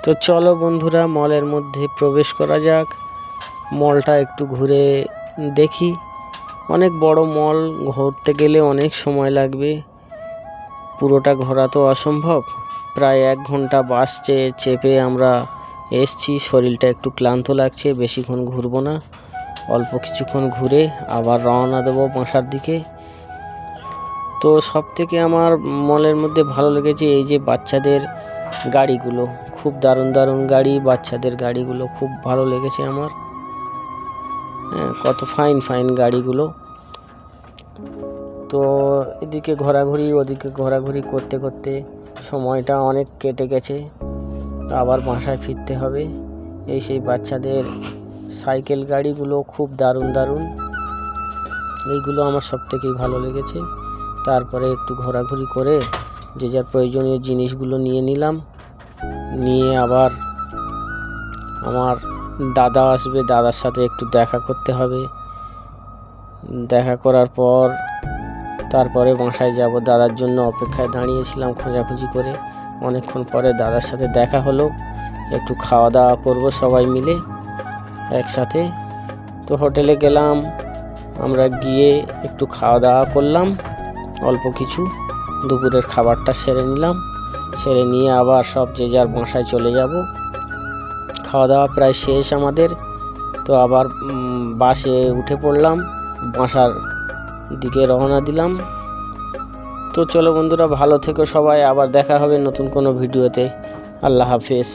তো চলো বন্ধুরা, মলের মধ্যে প্রবেশ করা যাক। মলটা একটু ঘুরে দেখি। অনেক বড় মল, ঘুরতে গেলে অনেক সময় লাগবে, পুরোটা ঘোরা তো অসম্ভব। প্রায় 1 ঘন্টা বাস চেপে আমরা এসছি। শরীরটা একটু ক্লান্ত লাগছে, বেশিক্ষণ ঘুরবো না, অল্প কিছুক্ষণ ঘুরে আবার রওনা দেবো বাসার দিকে। তো সবথেকে আমার মলের মধ্যে ভালো লেগেছে এই যে বাচ্চাদের গাড়িগুলো, খুব দারুণ দারুণ গাড়ি, বাচ্চাদের গাড়িগুলো খুব ভালো লেগেছে আমার। কত ফাইন ফাইন গাড়িগুলো। তো এদিকে ঘোরাঘুরি ওদিকে ঘোরাঘুরি করতে করতে সময়টা অনেক কেটে গেছে। আবার বাসায় ফিরতে হবে। এই সেই বাচ্চাদের সাইকেল গাড়িগুলো খুব দারুণ দারুণ, এইগুলো আমার সবথেকেই ভালো লেগেছে। তারপরে একটু ঘোরাঘুরি করে যে যার প্রয়োজনীয় জিনিসগুলো নিয়ে নিলাম। নিয়ে আবার আমার দাদা আসবে, দাদার সাথে একটু দেখা করতে হবে। দেখা করার পর তারপরে বাসায় যাব। দাদার জন্য অপেক্ষায় দাঁড়িয়েছিলাম খোঁজাখুঁজি করে। অনেকক্ষণ পরে দাদার সাথে দেখা হলো। একটু খাওয়া দাওয়া করব সবাই মিলে একসাথে। তো হোটেলে গেলাম, আমরা গিয়ে একটু খাওয়া দাওয়া করলাম অল্প কিছু। দুপুরের খাবারটা সেরে নিলাম, সেরে নিয়ে আবার সব যে যার বাসায় চলে যাব। খাওয়া দাওয়া প্রায় শেষ আমাদের। তো আবার বাসে উঠে পড়লাম, বাসার দিকে রওনা দিলাম। তো চলো বন্ধুরা, ভালো থেকো সবাই, আবার দেখা হবে নতুন কোনো ভিডিওতে। আল্লাহ হাফেজ।